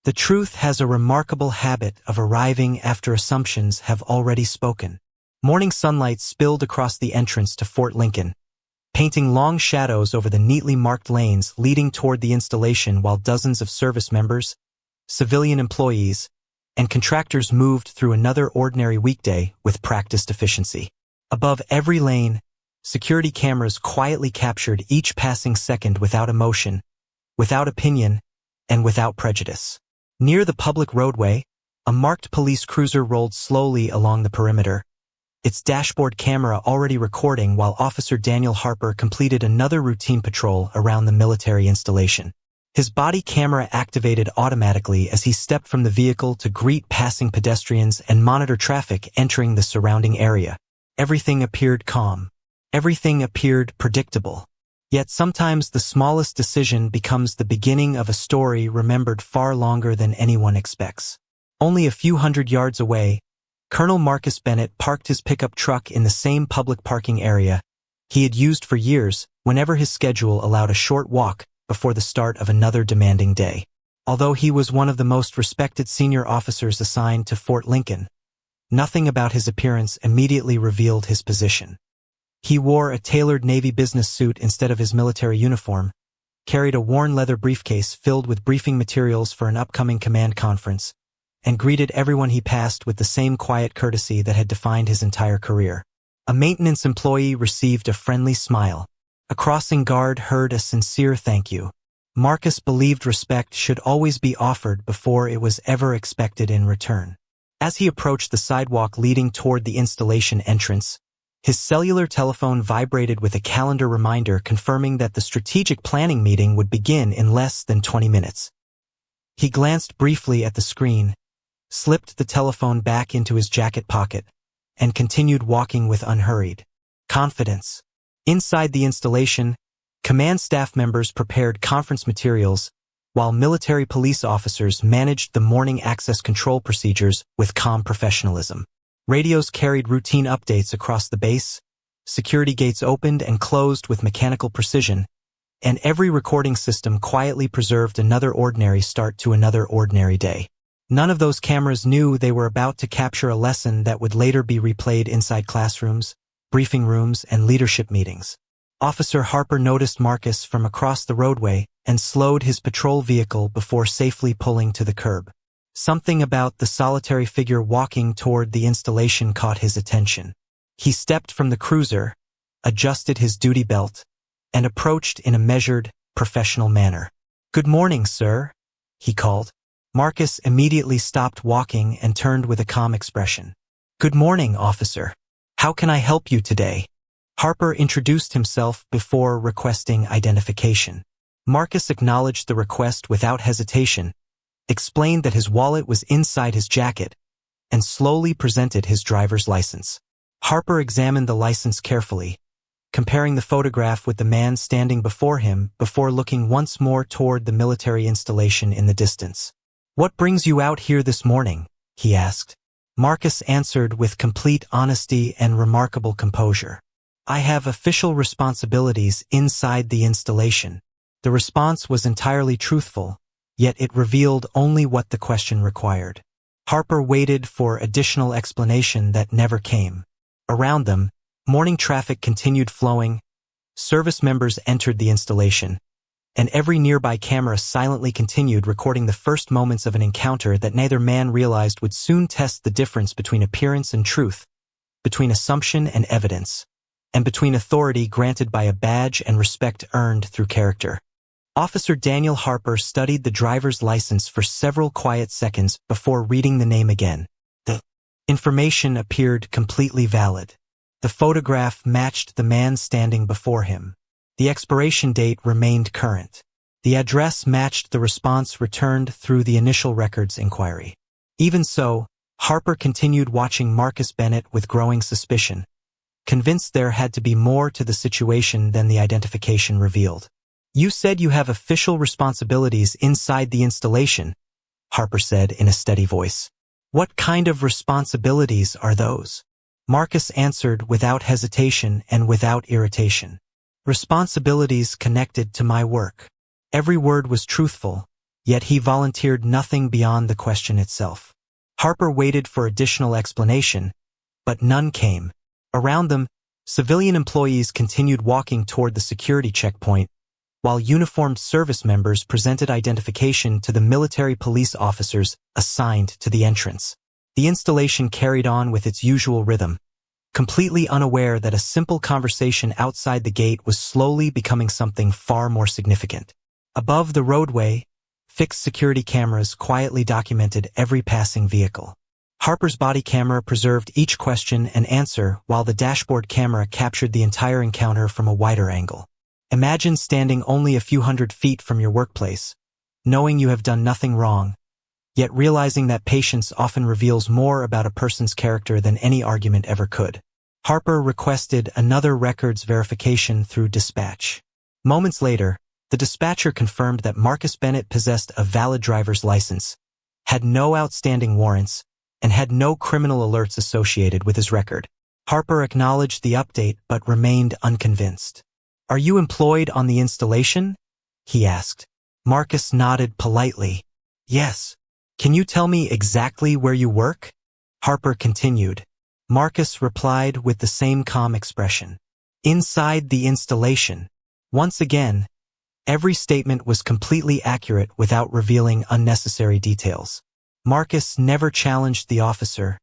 The truth has a remarkable habit of arriving after assumptions have already spoken. Morning sunlight spilled across the entrance to Fort Lincoln, painting long shadows over the neatly marked lanes leading toward the installation while dozens of service members, civilian employees, and contractors moved through another ordinary weekday with practiced efficiency. Above every lane, security cameras quietly captured each passing second without emotion, without opinion, and without prejudice. Near the public roadway, a marked police cruiser rolled slowly along the perimeter, its dashboard camera already recording while Officer Daniel Harper completed another routine patrol around the military installation. His body camera activated automatically as he stepped from the vehicle to greet passing pedestrians and monitor traffic entering the surrounding area. Everything appeared calm. Everything appeared predictable. Yet sometimes the smallest decision becomes the beginning of a story remembered far longer than anyone expects. Only a few hundred yards away, Colonel Marcus Bennett parked his pickup truck in the same public parking area he had used for years whenever his schedule allowed a short walk before the start of another demanding day. Although he was one of the most respected senior officers assigned to Fort Lincoln, nothing about his appearance immediately revealed his position. He wore a tailored Navy business suit instead of his military uniform, carried a worn leather briefcase filled with briefing materials for an upcoming command conference, and greeted everyone he passed with the same quiet courtesy that had defined his entire career. A maintenance employee received a friendly smile. A crossing guard heard a sincere thank you. Marcus believed respect should always be offered before it was ever expected in return. As he approached the sidewalk leading toward the installation entrance, his cellular telephone vibrated with a calendar reminder confirming that the strategic planning meeting would begin in less than 20 minutes. He glanced briefly at the screen, slipped the telephone back into his jacket pocket, and continued walking with unhurried confidence. Inside the installation, command staff members prepared conference materials, while military police officers managed the morning access control procedures with calm professionalism. Radios carried routine updates across the base, security gates opened and closed with mechanical precision, and every recording system quietly preserved another ordinary start to another ordinary day. None of those cameras knew they were about to capture a lesson that would later be replayed inside classrooms, briefing rooms, and leadership meetings. Officer Harper noticed Marcus from across the roadway and slowed his patrol vehicle before safely pulling to the curb. Something about the solitary figure walking toward the installation caught his attention. He stepped from the cruiser, adjusted his duty belt, and approached in a measured, professional manner. "Good morning, sir," he called. Marcus immediately stopped walking and turned with a calm expression. "Good morning, officer. How can I help you today?" Harper introduced himself before requesting identification. Marcus acknowledged the request without hesitation, explained that his wallet was inside his jacket, and slowly presented his driver's license. Harper examined the license carefully, comparing the photograph with the man standing before him before looking once more toward the military installation in the distance. "What brings you out here this morning?" he asked. Marcus answered with complete honesty and remarkable composure. "I have official responsibilities inside the installation." The response was entirely truthful, yet it revealed only what the question required. Harper waited for additional explanation that never came. Around them, morning traffic continued flowing, service members entered the installation, and every nearby camera silently continued recording the first moments of an encounter that neither man realized would soon test the difference between appearance and truth, between assumption and evidence, and between authority granted by a badge and respect earned through character. Officer Daniel Harper studied the driver's license for several quiet seconds before reading the name again. The information appeared completely valid. The photograph matched the man standing before him. The expiration date remained current. The address matched the response returned through the initial records inquiry. Even so, Harper continued watching Marcus Bennett with growing suspicion, convinced there had to be more to the situation than the identification revealed. "You said you have official responsibilities inside the installation," Harper said in a steady voice. "What kind of responsibilities are those?" Marcus answered without hesitation and without irritation. "Responsibilities connected to my work." Every word was truthful, yet he volunteered nothing beyond the question itself. Harper waited for additional explanation, but none came. Around them, civilian employees continued walking toward the security checkpoint, while uniformed service members presented identification to the military police officers assigned to the entrance. The installation carried on with its usual rhythm, completely unaware that a simple conversation outside the gate was slowly becoming something far more significant. Above the roadway, fixed security cameras quietly documented every passing vehicle. Harper's body camera preserved each question and answer, while the dashboard camera captured the entire encounter from a wider angle. Imagine standing only a few hundred feet from your workplace, knowing you have done nothing wrong, yet realizing that patience often reveals more about a person's character than any argument ever could. Harper requested another records verification through dispatch. Moments later, the dispatcher confirmed that Marcus Bennett possessed a valid driver's license, had no outstanding warrants, and had no criminal alerts associated with his record. Harper acknowledged the update but remained unconvinced. "Are you employed on the installation?" he asked. Marcus nodded politely. "Yes. Can you tell me exactly where you work?" Harper continued. Marcus replied with the same calm expression. "Inside the installation." Once again, every statement was completely accurate without revealing unnecessary details. Marcus never challenged the officer,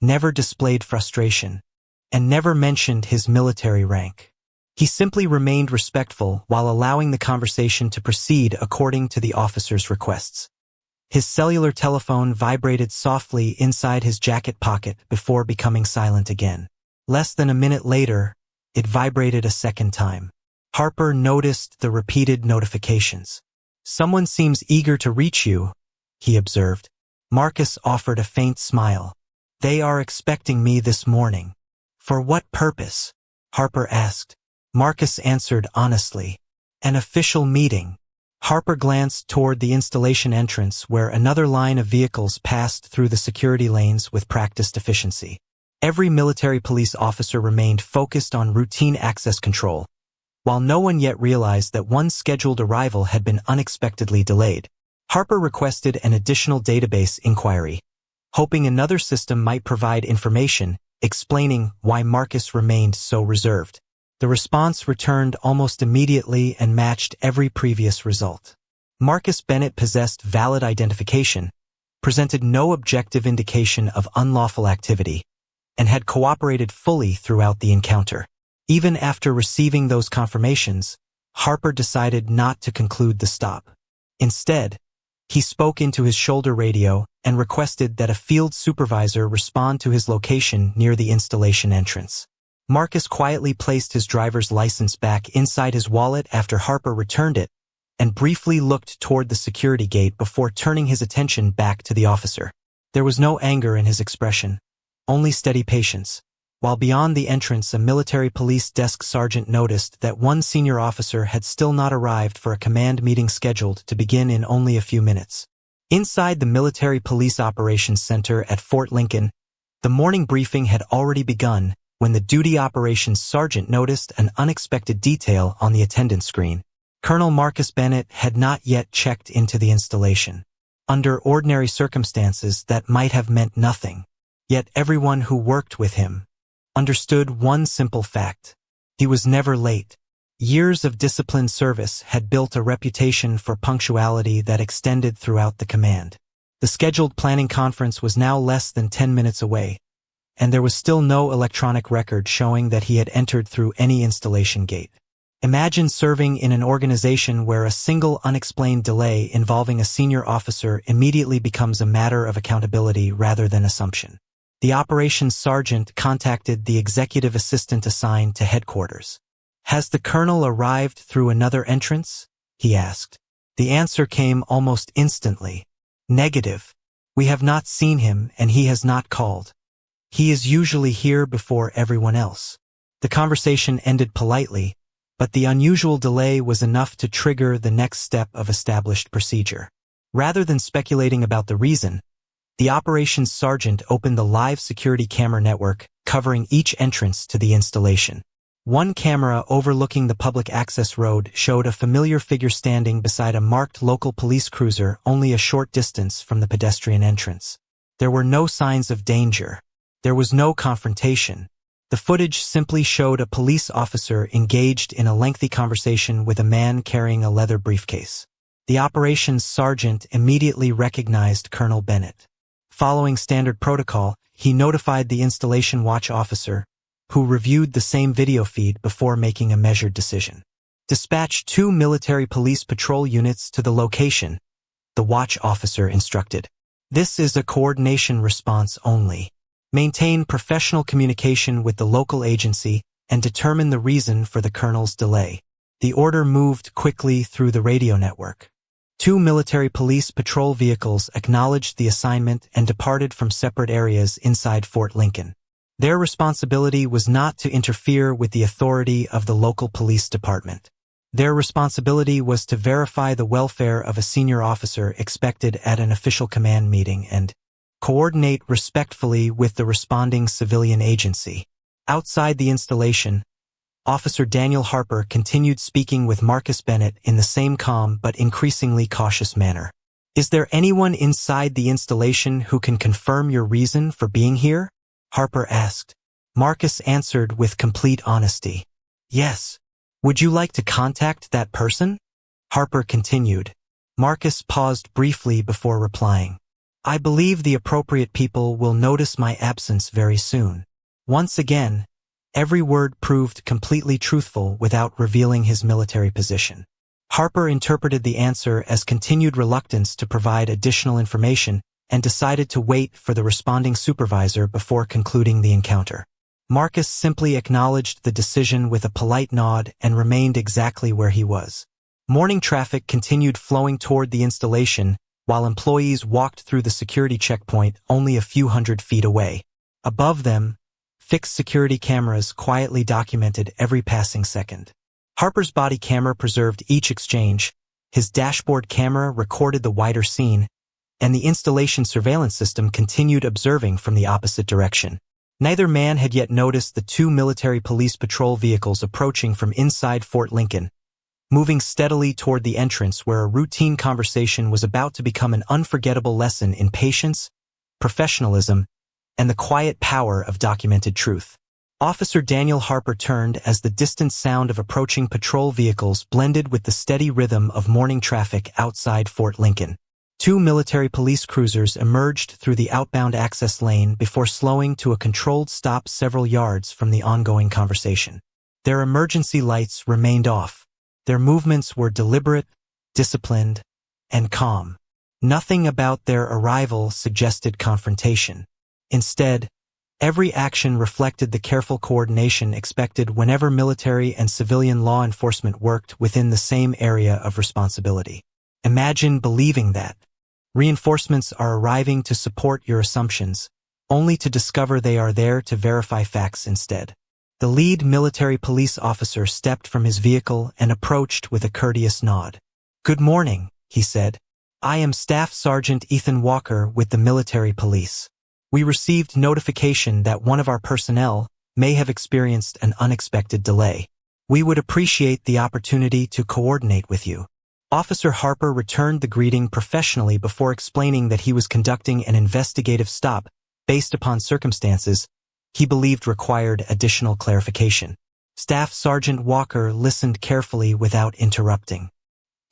never displayed frustration, and never mentioned his military rank. He simply remained respectful while allowing the conversation to proceed according to the officer's requests. His cellular telephone vibrated softly inside his jacket pocket before becoming silent again. Less than a minute later, it vibrated a second time. Harper noticed the repeated notifications. "Someone seems eager to reach you," he observed. Marcus offered a faint smile. "They are expecting me this morning." "For what purpose?" Harper asked. Marcus answered honestly. "An official meeting." Harper glanced toward the installation entrance where another line of vehicles passed through the security lanes with practiced efficiency. Every military police officer remained focused on routine access control, while no one yet realized that one scheduled arrival had been unexpectedly delayed. Harper requested an additional database inquiry, hoping another system might provide information explaining why Marcus remained so reserved. The response returned almost immediately and matched every previous result. Marcus Bennett possessed valid identification, presented no objective indication of unlawful activity, and had cooperated fully throughout the encounter. Even after receiving those confirmations, Harper decided not to conclude the stop. Instead, he spoke into his shoulder radio and requested that a field supervisor respond to his location near the installation entrance. Marcus quietly placed his driver's license back inside his wallet after Harper returned it, and briefly looked toward the security gate before turning his attention back to the officer. There was no anger in his expression, only steady patience. While beyond the entrance, a military police desk sergeant noticed that one senior officer had still not arrived for a command meeting scheduled to begin in only a few minutes. Inside the Military Police Operations Center at Fort Lincoln, the morning briefing had already begun when the duty operations sergeant noticed an unexpected detail on the attendance screen. Colonel Marcus Bennett had not yet checked into the installation. Under ordinary circumstances, that might have meant nothing. Yet everyone who worked with him understood one simple fact. He was never late. Years of disciplined service had built a reputation for punctuality that extended throughout the command. The scheduled planning conference was now less than 10 minutes away, and there was still no electronic record showing that he had entered through any installation gate. Imagine serving in an organization where a single unexplained delay involving a senior officer immediately becomes a matter of accountability rather than assumption. The operations sergeant contacted the executive assistant assigned to headquarters. "Has the colonel arrived through another entrance?" he asked. The answer came almost instantly. "Negative. We have not seen him and he has not called. He is usually here before everyone else." The conversation ended politely, but the unusual delay was enough to trigger the next step of established procedure. Rather than speculating about the reason, the operations sergeant opened the live security camera network covering each entrance to the installation. One camera overlooking the public access road showed a familiar figure standing beside a marked local police cruiser only a short distance from the pedestrian entrance. There were no signs of danger. There was no confrontation. The footage simply showed a police officer engaged in a lengthy conversation with a man carrying a leather briefcase. The operations sergeant immediately recognized Colonel Bennett. Following standard protocol, he notified the installation watch officer, who reviewed the same video feed before making a measured decision. Dispatch 2 military police patrol units to the location, the watch officer instructed. This is a coordination response only. Maintain professional communication with the local agency and determine the reason for the colonel's delay. The order moved quickly through the radio network. 2 military police patrol vehicles acknowledged the assignment and departed from separate areas inside Fort Lincoln. Their responsibility was not to interfere with the authority of the local police department. Their responsibility was to verify the welfare of a senior officer expected at an official command meeting and coordinate respectfully with the responding civilian agency. Outside the installation, Officer Daniel Harper continued speaking with Marcus Bennett in the same calm but increasingly cautious manner. "Is there anyone inside the installation who can confirm your reason for being here?" Harper asked. Marcus answered with complete honesty. "Yes. Would you like to contact that person?" Harper continued. Marcus paused briefly before replying. "I believe the appropriate people will notice my absence very soon." Once again, every word proved completely truthful without revealing his military position. Harper interpreted the answer as continued reluctance to provide additional information and decided to wait for the responding supervisor before concluding the encounter. Marcus simply acknowledged the decision with a polite nod and remained exactly where he was. Morning traffic continued flowing toward the installation while employees walked through the security checkpoint only a few hundred feet away. Above them, fixed security cameras quietly documented every passing second. Harper's body camera preserved each exchange, his dashboard camera recorded the wider scene, and the installation surveillance system continued observing from the opposite direction. Neither man had yet noticed the 2 military police patrol vehicles approaching from inside Fort Lincoln, moving steadily toward the entrance where a routine conversation was about to become an unforgettable lesson in patience, professionalism, and the quiet power of documented truth. Officer Daniel Harper turned as the distant sound of approaching patrol vehicles blended with the steady rhythm of morning traffic outside Fort Lincoln. 2 military police cruisers emerged through the outbound access lane before slowing to a controlled stop several yards from the ongoing conversation. Their emergency lights remained off. Their movements were deliberate, disciplined, and calm. Nothing about their arrival suggested confrontation. Instead, every action reflected the careful coordination expected whenever military and civilian law enforcement worked within the same area of responsibility. Imagine believing that. Reinforcements are arriving to support your assumptions, only to discover they are there to verify facts instead. The lead military police officer stepped from his vehicle and approached with a courteous nod. "Good morning," he said. "I am Staff Sergeant Ethan Walker with the military police. We received notification that one of our personnel may have experienced an unexpected delay. We would appreciate the opportunity to coordinate with you." Officer Harper returned the greeting professionally before explaining that he was conducting an investigative stop based upon circumstances he believed required additional clarification. Staff Sergeant Walker listened carefully without interrupting.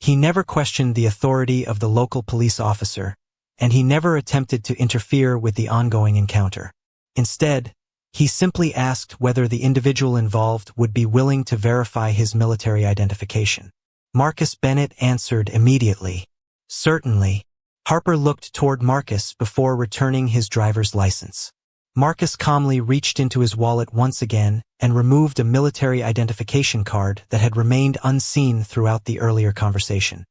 He never questioned the authority of the local police officer, and he never attempted to interfere with the ongoing encounter. Instead, he simply asked whether the individual involved would be willing to verify his military identification. Marcus Bennett answered immediately. "Certainly." Harper looked toward Marcus before returning his driver's license. Marcus calmly reached into his wallet once again and removed a military identification card that had remained unseen throughout the earlier conversation.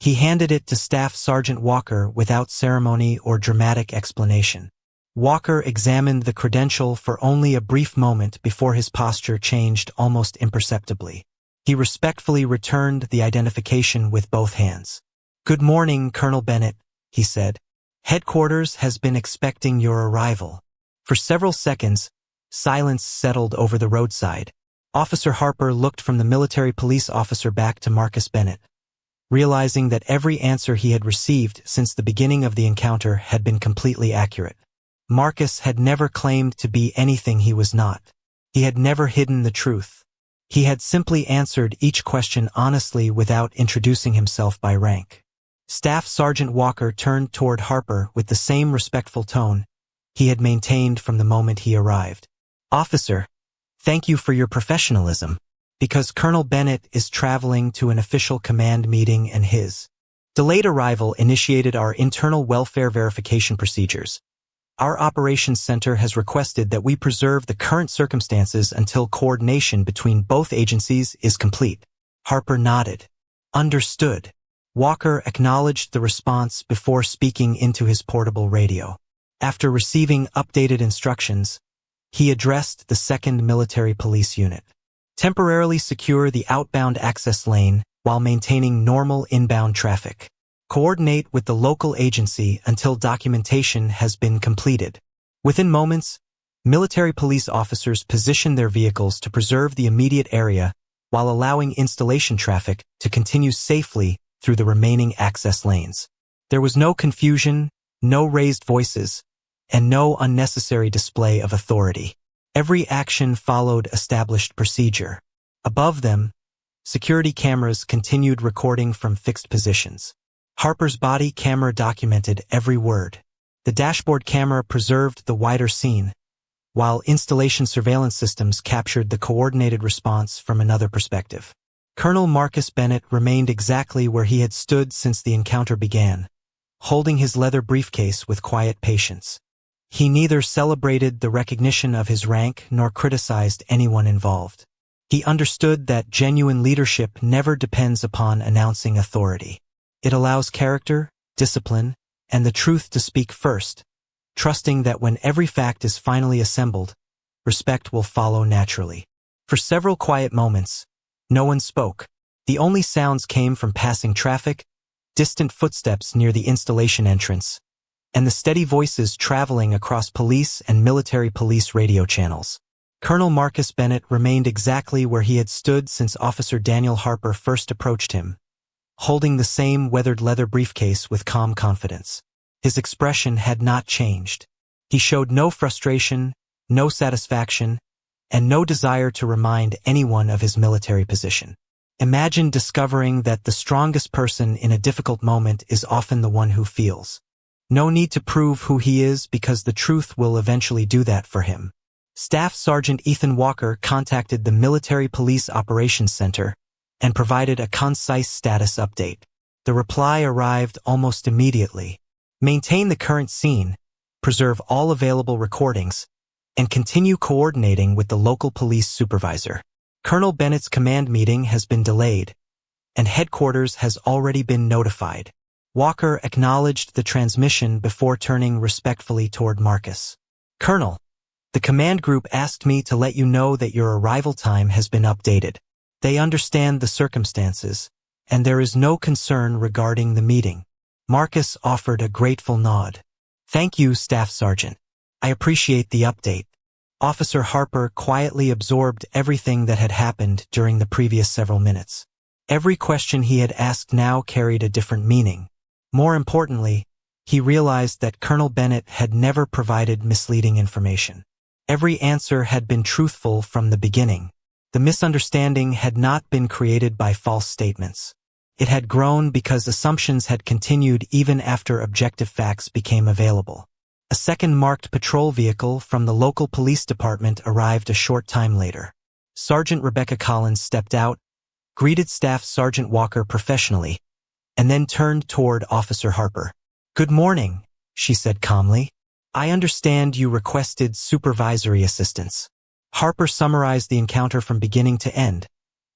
He handed it to Staff Sergeant Walker without ceremony or dramatic explanation. Walker examined the credential for only a brief moment before his posture changed almost imperceptibly. He respectfully returned the identification with both hands. "Good morning, Colonel Bennett," he said. "Headquarters has been expecting your arrival." For several seconds, silence settled over the roadside. Officer Harper looked from the military police officer back to Marcus Bennett, realizing that every answer he had received since the beginning of the encounter had been completely accurate. Marcus had never claimed to be anything he was not. He had never hidden the truth. He had simply answered each question honestly without introducing himself by rank. Staff Sergeant Walker turned toward Harper with the same respectful tone he had maintained from the moment he arrived. "Officer, thank you for your professionalism. Because Colonel Bennett is traveling to an official command meeting and his delayed arrival initiated our internal welfare verification procedures. Our operations center has requested that we preserve the current circumstances until coordination between both agencies is complete." Harper nodded. "Understood." Walker acknowledged the response before speaking into his portable radio. After receiving updated instructions, he addressed the 2nd Military Police Unit. "Temporarily secure the outbound access lane while maintaining normal inbound traffic. Coordinate with the local agency until documentation has been completed." Within moments, military police officers positioned their vehicles to preserve the immediate area while allowing installation traffic to continue safely through the remaining access lanes. There was no confusion, no raised voices, and no unnecessary display of authority. Every action followed established procedure. Above them, security cameras continued recording from fixed positions. Harper's body camera documented every word. The dashboard camera preserved the wider scene, while installation surveillance systems captured the coordinated response from another perspective. Colonel Marcus Bennett remained exactly where he had stood since the encounter began, holding his leather briefcase with quiet patience. He neither celebrated the recognition of his rank nor criticized anyone involved. He understood that genuine leadership never depends upon announcing authority. It allows character, discipline, and the truth to speak first, trusting that when every fact is finally assembled, respect will follow naturally. For several quiet moments, no one spoke. The only sounds came from passing traffic, distant footsteps near the installation entrance, and the steady voices traveling across police and military police radio channels. Colonel Marcus Bennett remained exactly where he had stood since Officer Daniel Harper first approached him, holding the same weathered leather briefcase with calm confidence. His expression had not changed. He showed no frustration, no satisfaction, and no desire to remind anyone of his military position. Imagine discovering that the strongest person in a difficult moment is often the one who feels. No need to prove who he is because the truth will eventually do that for him. Staff Sergeant Ethan Walker contacted the Military Police Operations Center and provided a concise status update. The reply arrived almost immediately. Maintain the current scene, preserve all available recordings, and continue coordinating with the local police supervisor. Colonel Bennett's command meeting has been delayed, and headquarters has already been notified. Walker acknowledged the transmission before turning respectfully toward Marcus. "Colonel, the command group asked me to let you know that your arrival time has been updated. They understand the circumstances, and there is no concern regarding the meeting." Marcus offered a grateful nod. "Thank you, Staff Sergeant. I appreciate the update." Officer Harper quietly absorbed everything that had happened during the previous several minutes. Every question he had asked now carried a different meaning. More importantly, he realized that Colonel Bennett had never provided misleading information. Every answer had been truthful from the beginning. The misunderstanding had not been created by false statements. It had grown because assumptions had continued even after objective facts became available. A second marked patrol vehicle from the local police department arrived a short time later. Sergeant Rebecca Collins stepped out, greeted Staff Sergeant Walker professionally, and then turned toward Officer Harper. "Good morning," she said calmly. "I understand you requested supervisory assistance." Harper summarized the encounter from beginning to end,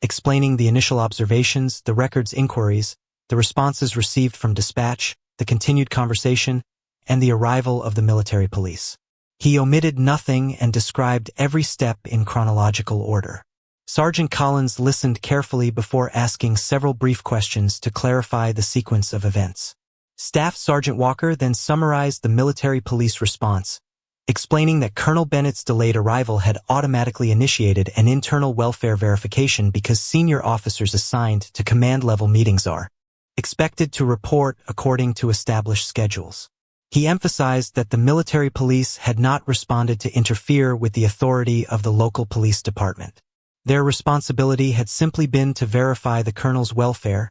explaining the initial observations, the records inquiries, the responses received from dispatch, the continued conversation, and the arrival of the military police. He omitted nothing and described every step in chronological order. Sergeant Collins listened carefully before asking several brief questions to clarify the sequence of events. Staff Sergeant Walker then summarized the military police response, explaining that Colonel Bennett's delayed arrival had automatically initiated an internal welfare verification because senior officers assigned to command-level meetings are expected to report according to established schedules. He emphasized that the military police had not responded to interfere with the authority of the local police department. Their responsibility had simply been to verify the colonel's welfare,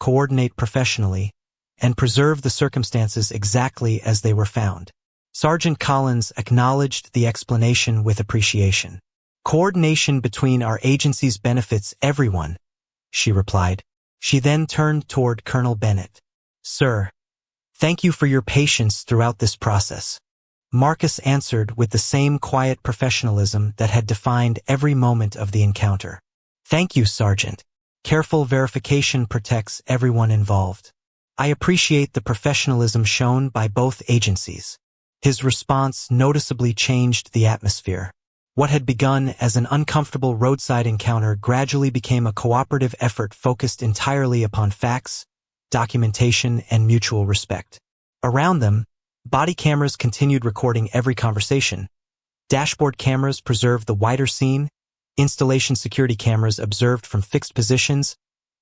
coordinate professionally, and preserve the circumstances exactly as they were found. Sergeant Collins acknowledged the explanation with appreciation. "Coordination between our agencies benefits everyone," she replied. She then turned toward Colonel Bennett. "Sir, thank you for your patience throughout this process." Marcus answered with the same quiet professionalism that had defined every moment of the encounter. "Thank you, Sergeant. Careful verification protects everyone involved. I appreciate the professionalism shown by both agencies." His response noticeably changed the atmosphere. What had begun as an uncomfortable roadside encounter gradually became a cooperative effort focused entirely upon facts, documentation, and mutual respect. Around them, body cameras continued recording every conversation. Dashboard cameras preserved the wider scene, installation security cameras observed from fixed positions,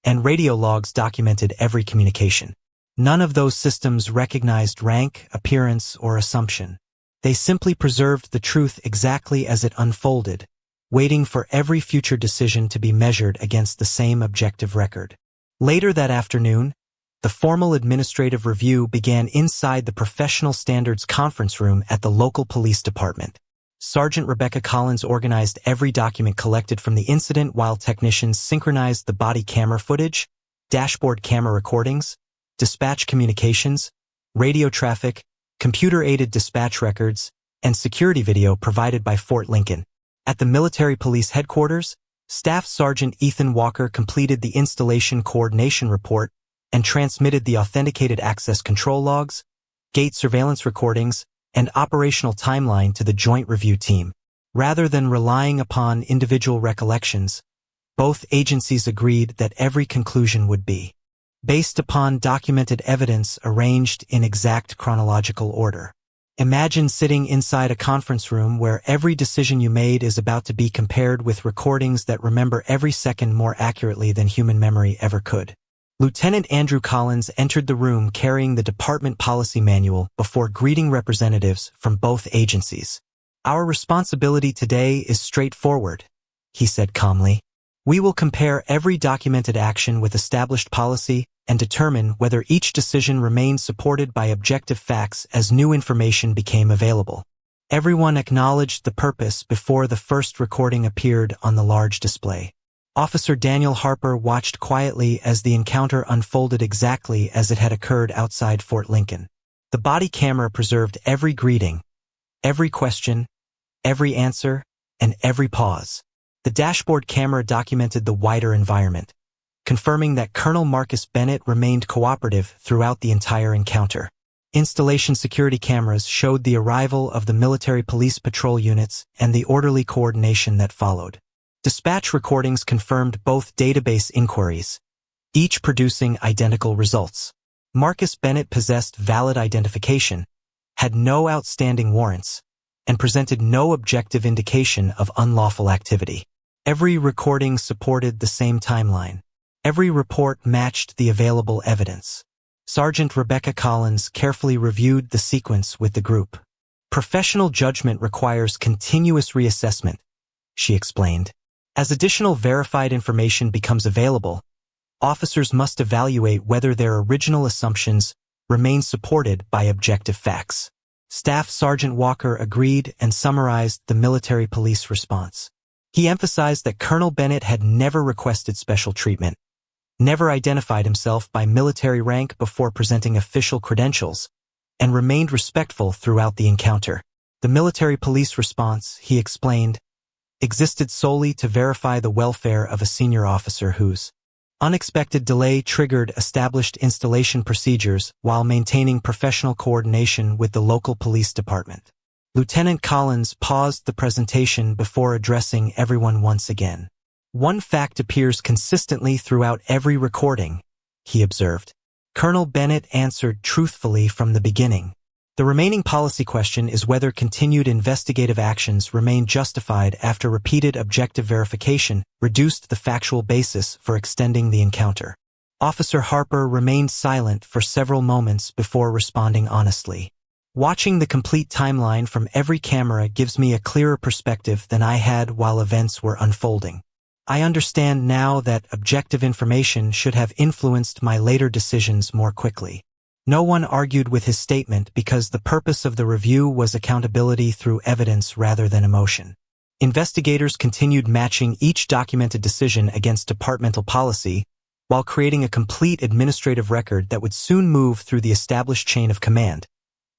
and radio logs documented every communication. None of those systems recognized rank, appearance, or assumption. They simply preserved the truth exactly as it unfolded, waiting for every future decision to be measured against the same objective record. Later that afternoon, the formal administrative review began inside the Professional Standards Conference Room at the local police department. Sergeant Rebecca Collins organized every document collected from the incident while technicians synchronized the body camera footage, dashboard camera recordings, dispatch communications, radio traffic, computer-aided dispatch records, and security video provided by Fort Lincoln. At the military police headquarters, Staff Sergeant Ethan Walker completed the installation coordination report and transmitted the authenticated access control logs, gate surveillance recordings, and operational timeline to the joint review team. Rather than relying upon individual recollections, both agencies agreed that every conclusion would be based upon documented evidence arranged in exact chronological order. Imagine sitting inside a conference room where every decision you made is about to be compared with recordings that remember every second more accurately than human memory ever could. Lieutenant Andrew Collins entered the room carrying the department policy manual before greeting representatives from both agencies. "Our responsibility today is straightforward," he said calmly. "We will compare every documented action with established policy and determine whether each decision remains supported by objective facts as new information became available." Everyone acknowledged the purpose before the first recording appeared on the large display. Officer Daniel Harper watched quietly as the encounter unfolded exactly as it had occurred outside Fort Lincoln. The body camera preserved every greeting, every question, every answer, and every pause. The dashboard camera documented the wider environment, confirming that Colonel Marcus Bennett remained cooperative throughout the entire encounter. Installation security cameras showed the arrival of the military police patrol units and the orderly coordination that followed. Dispatch recordings confirmed both database inquiries, each producing identical results. Marcus Bennett possessed valid identification, had no outstanding warrants, and presented no objective indication of unlawful activity. Every recording supported the same timeline. Every report matched the available evidence. Sergeant Rebecca Collins carefully reviewed the sequence with the group. "Professional judgment requires continuous reassessment," she explained. "As additional verified information becomes available, officers must evaluate whether their original assumptions remain supported by objective facts." Staff Sergeant Walker agreed and summarized the military police response. He emphasized that Colonel Bennett had never requested special treatment, never identified himself by military rank before presenting official credentials, and remained respectful throughout the encounter. The military police response, he explained, existed solely to verify the welfare of a senior officer whose unexpected delay triggered established installation procedures while maintaining professional coordination with the local police department. Lieutenant Collins paused the presentation before addressing everyone once again. "One fact appears consistently throughout every recording," he observed. "Colonel Bennett answered truthfully from the beginning. The remaining policy question is whether continued investigative actions remain justified after repeated objective verification reduced the factual basis for extending the encounter. Officer Harper remained silent for several moments before responding honestly. Watching the complete timeline from every camera gives me a clearer perspective than I had while events were unfolding. I understand now that objective information should have influenced my later decisions more quickly. No one argued with his statement because the purpose of the review was accountability through evidence rather than emotion. Investigators continued matching each documented decision against departmental policy while creating a complete administrative record that would soon move through the established chain of command,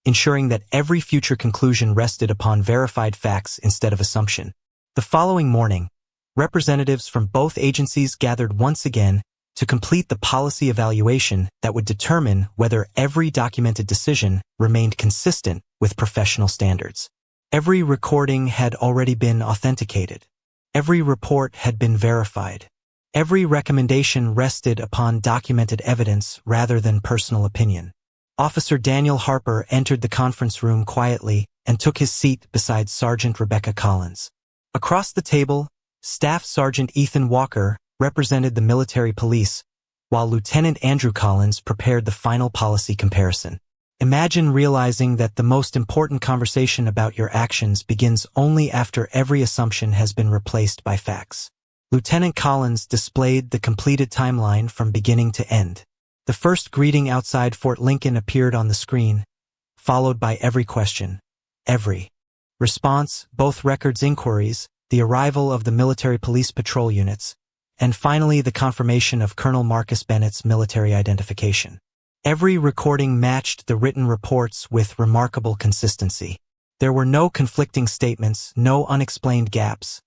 ensuring that every future conclusion rested upon verified facts instead of assumption. The following morning, representatives from both agencies gathered once again to complete the policy evaluation that would determine whether every documented decision remained consistent with professional standards. Every recording had already been authenticated. Every report had been verified. Every recommendation rested upon documented evidence rather than personal opinion. Officer Daniel Harper entered the conference room quietly and took his seat beside Sergeant Rebecca Collins. Across the table, Staff Sergeant Ethan Walker represented the military police, while Lieutenant Andrew Collins prepared the final policy comparison. Imagine realizing that the most important conversation about your actions begins only after every assumption has been replaced by facts. Lieutenant Collins displayed the completed timeline from beginning to end. The first greeting outside Fort Lincoln appeared on the screen, followed by every question, every response, both records inquiries, the arrival of the military police patrol units, and finally the confirmation of Colonel Marcus Bennett's military identification. Every recording matched the written reports with remarkable consistency. There were no conflicting statements, no unexplained gaps,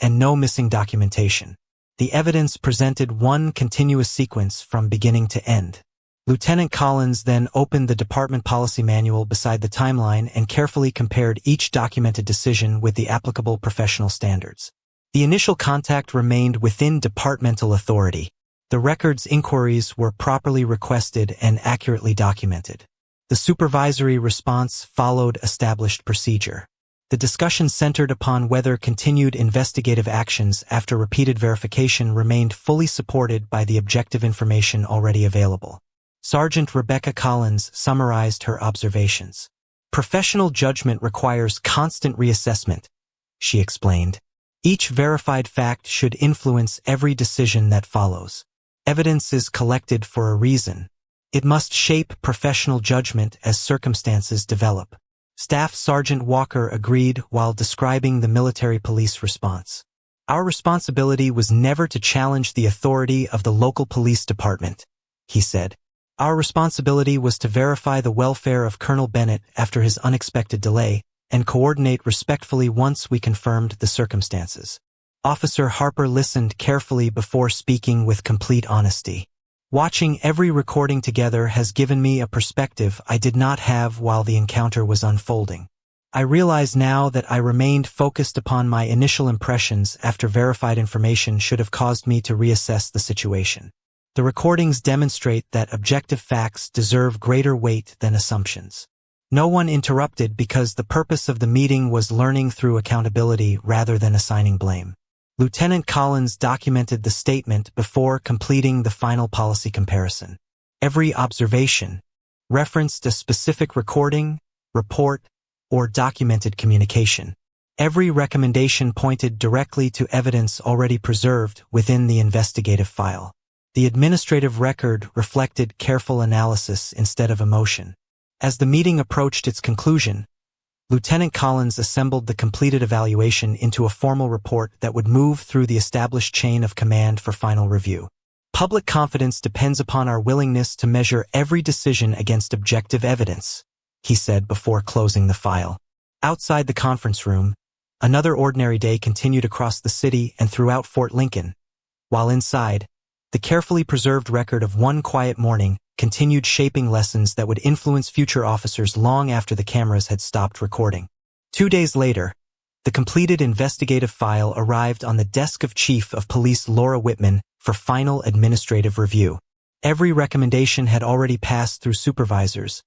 and no missing documentation. The evidence presented one continuous sequence from beginning to end. Lieutenant Collins then opened the department policy manual beside the timeline and carefully compared each documented decision with the applicable professional standards. The initial contact remained within departmental authority. The records inquiries were properly requested and accurately documented. The supervisory response followed established procedure. The discussion centered upon whether continued investigative actions after repeated verification remained fully supported by the objective information already available. Sergeant Rebecca Collins summarized her observations. Professional judgment requires constant reassessment, she explained. Each verified fact should influence every decision that follows. Evidence is collected for a reason. It must shape professional judgment as circumstances develop. Staff Sergeant Walker agreed while describing the military police response. Our responsibility was never to challenge the authority of the local police department, he said. Our responsibility was to verify the welfare of Colonel Bennett after his unexpected delay and coordinate respectfully once we confirmed the circumstances. Officer Harper listened carefully before speaking with complete honesty. Watching every recording together has given me a perspective I did not have while the encounter was unfolding. I realize now that I remained focused upon my initial impressions after verified information should have caused me to reassess the situation. The recordings demonstrate that objective facts deserve greater weight than assumptions. No one interrupted because the purpose of the meeting was learning through accountability rather than assigning blame. Lieutenant Collins documented the statement before completing the final policy comparison. Every observation referenced a specific recording, report, or documented communication. Every recommendation pointed directly to evidence already preserved within the investigative file. The administrative record reflected careful analysis instead of emotion. As the meeting approached its conclusion, Lieutenant Collins assembled the completed evaluation into a formal report that would move through the established chain of command for final review. Public confidence depends upon our willingness to measure every decision against objective evidence, he said before closing the file. Outside the conference room, another ordinary day continued across the city and throughout Fort Lincoln, while inside, the carefully preserved record of one quiet morning continued shaping lessons that would influence future officers long after the cameras had stopped recording. 2 days later, the completed investigative file arrived on the desk of Chief of Police Laura Whitman for final administrative review. Every recommendation had already passed through supervisors,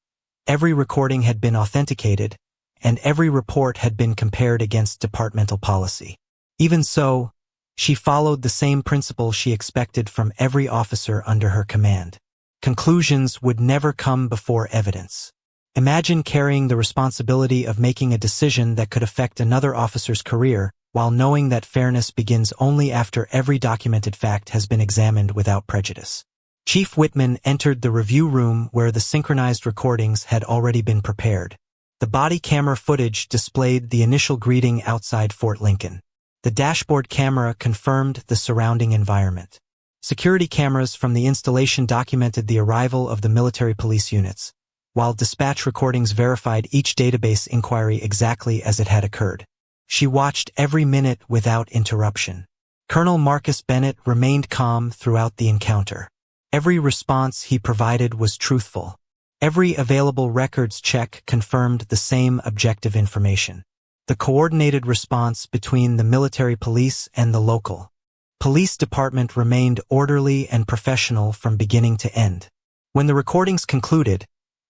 Every recording had been authenticated, and every report had been compared against departmental policy. Even so, she followed the same principle she expected from every officer under her command. Conclusions would never come before evidence. Imagine carrying the responsibility of making a decision that could affect another officer's career, while knowing that fairness begins only after every documented fact has been examined without prejudice. Chief Whitman entered the review room where the synchronized recordings had already been prepared. The body camera footage displayed the initial greeting outside Fort Lincoln. The dashboard camera confirmed the surrounding environment. Security cameras from the installation documented the arrival of the military police units, while dispatch recordings verified each database inquiry exactly as it had occurred. She watched every minute without interruption. Colonel Marcus Bennett remained calm throughout the encounter. Every response he provided was truthful. Every available records check confirmed the same objective information. The coordinated response between the military police and the local police department remained orderly and professional from beginning to end. When the recordings concluded,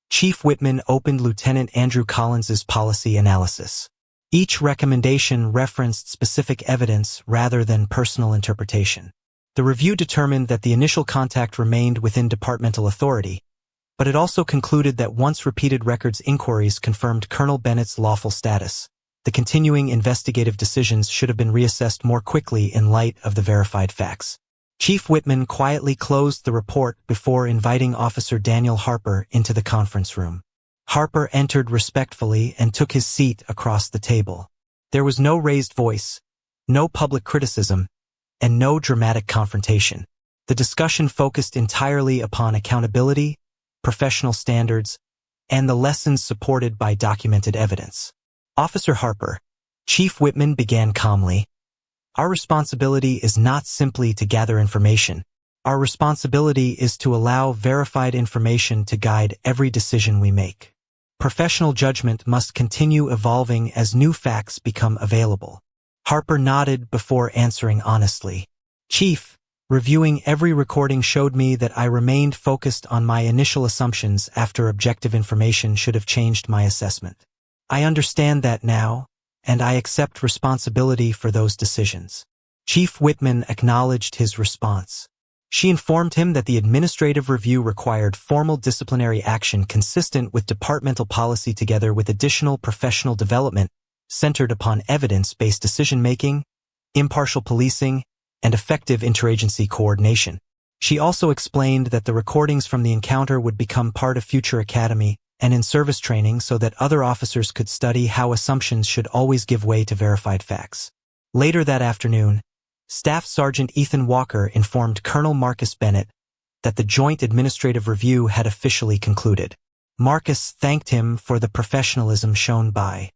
Chief Whitman opened Lieutenant Andrew Collins's policy analysis. Each recommendation referenced specific evidence rather than personal interpretation. The review determined that the initial contact remained within departmental authority, but it also concluded that once repeated records inquiries confirmed Colonel Bennett's lawful status, the continuing investigative decisions should have been reassessed more quickly in light of the verified facts. Chief Whitman quietly closed the report before inviting Officer Daniel Harper into the conference room. Harper entered respectfully and took his seat across the table. There was no raised voice, no public criticism, and no dramatic confrontation. The discussion focused entirely upon accountability, professional standards, and the lessons supported by documented evidence. Officer Harper, Chief Whitman began calmly, "Our responsibility is not simply to gather information. Our responsibility is to allow verified information to guide every decision we make. Professional judgment must continue evolving as new facts become available." Harper nodded before answering honestly. "Chief, reviewing every recording showed me that I remained focused on my initial assumptions after objective information should have changed my assessment. I understand that now, and I accept responsibility for those decisions." Chief Whitman acknowledged his response. She informed him that the administrative review required formal disciplinary action consistent with departmental policy together with additional professional development centered upon evidence-based decision-making, impartial policing, and effective interagency coordination. She also explained that the recordings from the encounter would become part of future academy and in-service training so that other officers could study how assumptions should always give way to verified facts. Later that afternoon, Staff Sergeant Ethan Walker informed Colonel Marcus Bennett that the Joint Administrative Review had officially concluded. Marcus thanked him for the professionalism shown by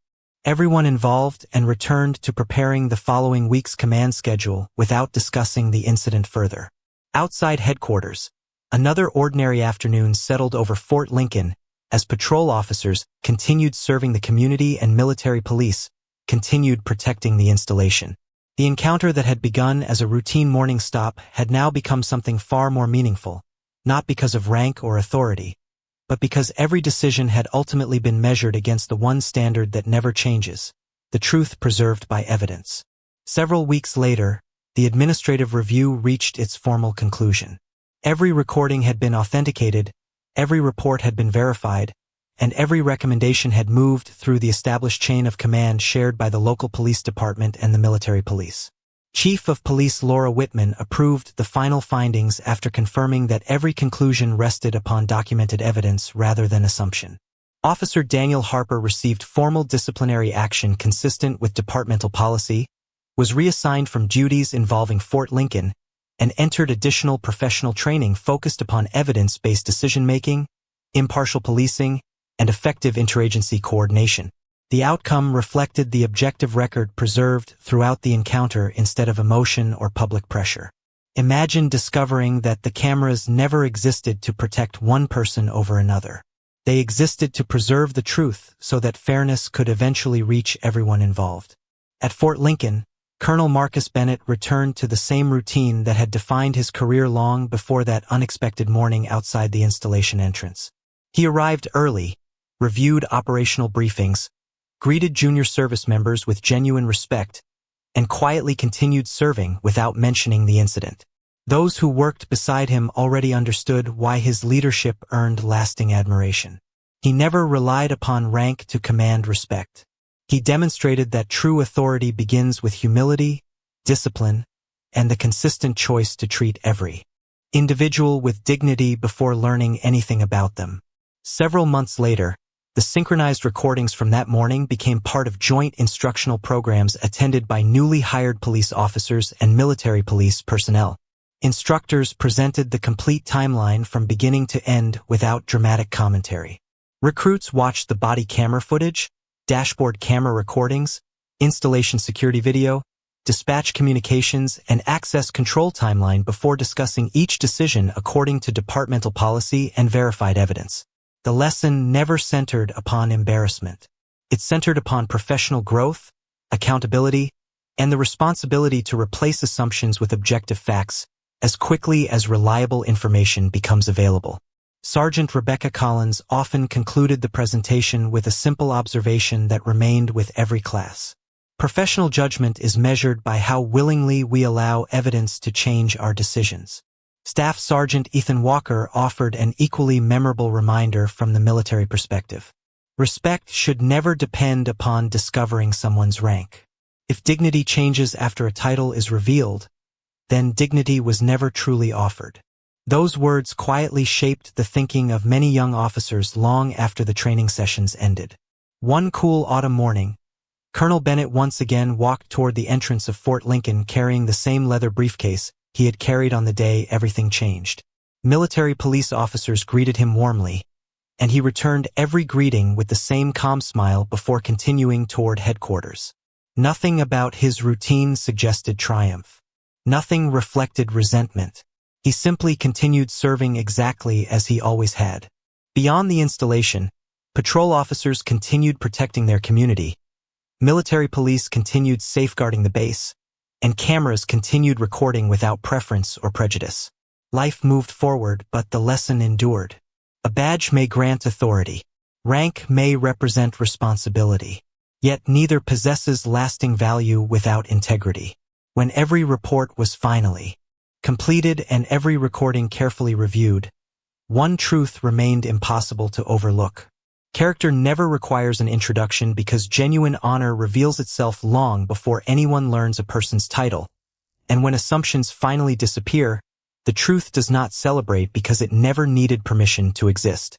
everyone involved and returned to preparing the following week's command schedule without discussing the incident further. Outside headquarters, another ordinary afternoon settled over Fort Lincoln as patrol officers continued serving the community and military police continued protecting the installation. The encounter that had begun as a routine morning stop had now become something far more meaningful, not because of rank or authority, but because every decision had ultimately been measured against the one standard that never changes, the truth preserved by evidence. Several weeks later, the administrative review reached its formal conclusion. Every recording had been authenticated, every report had been verified, and every recommendation had moved through the established chain of command shared by the local police department and the military police. Chief of Police Laura Whitman approved the final findings after confirming that every conclusion rested upon documented evidence rather than assumption. Officer Daniel Harper received formal disciplinary action consistent with departmental policy, was reassigned from duties involving Fort Lincoln, and entered additional professional training focused upon evidence-based decision-making, impartial policing, and effective interagency coordination. The outcome reflected the objective record preserved throughout the encounter instead of emotion or public pressure. Imagine discovering that the cameras never existed to protect one person over another. They existed to preserve the truth so that fairness could eventually reach everyone involved. At Fort Lincoln, Colonel Marcus Bennett returned to the same routine that had defined his career long before that unexpected morning outside the installation entrance. He arrived early, reviewed operational briefings, greeted junior service members with genuine respect, and quietly continued serving without mentioning the incident. Those who worked beside him already understood why his leadership earned lasting admiration. He never relied upon rank to command respect. He demonstrated that true authority begins with humility, discipline, and the consistent choice to treat every individual with dignity before learning anything about them. Several months later, the synchronized recordings from that morning became part of joint instructional programs attended by newly hired police officers and military police personnel. Instructors presented the complete timeline from beginning to end without dramatic commentary. Recruits watched the body camera footage, dashboard camera recordings, installation security video, dispatch communications, and access control timeline before discussing each decision according to departmental policy and verified evidence. The lesson never centered upon embarrassment. It centered upon professional growth, accountability, and the responsibility to replace assumptions with objective facts as quickly as reliable information becomes available. Sergeant Rebecca Collins often concluded the presentation with a simple observation that remained with every class. Professional judgment is measured by how willingly we allow evidence to change our decisions. Staff Sergeant Ethan Walker offered an equally memorable reminder from the military perspective. Respect should never depend upon discovering someone's rank. If dignity changes after a title is revealed, then dignity was never truly offered. Those words quietly shaped the thinking of many young officers long after the training sessions ended. One cool autumn morning, Colonel Bennett once again walked toward the entrance of Fort Lincoln carrying the same leather briefcase he had carried on the day everything changed. Military police officers greeted him warmly, and he returned every greeting with the same calm smile before continuing toward headquarters. Nothing about his routine suggested triumph. Nothing reflected resentment. He simply continued serving exactly as he always had. Beyond the installation, patrol officers continued protecting their community, military police continued safeguarding the base, and cameras continued recording without preference or prejudice. Life moved forward, but the lesson endured. A badge may grant authority. Rank may represent responsibility. Yet neither possesses lasting value without integrity. When every report was finally completed and every recording carefully reviewed, one truth remained impossible to overlook. Character never requires an introduction because genuine honor reveals itself long before anyone learns a person's title. And when assumptions finally disappear, the truth does not celebrate because it never needed permission to exist.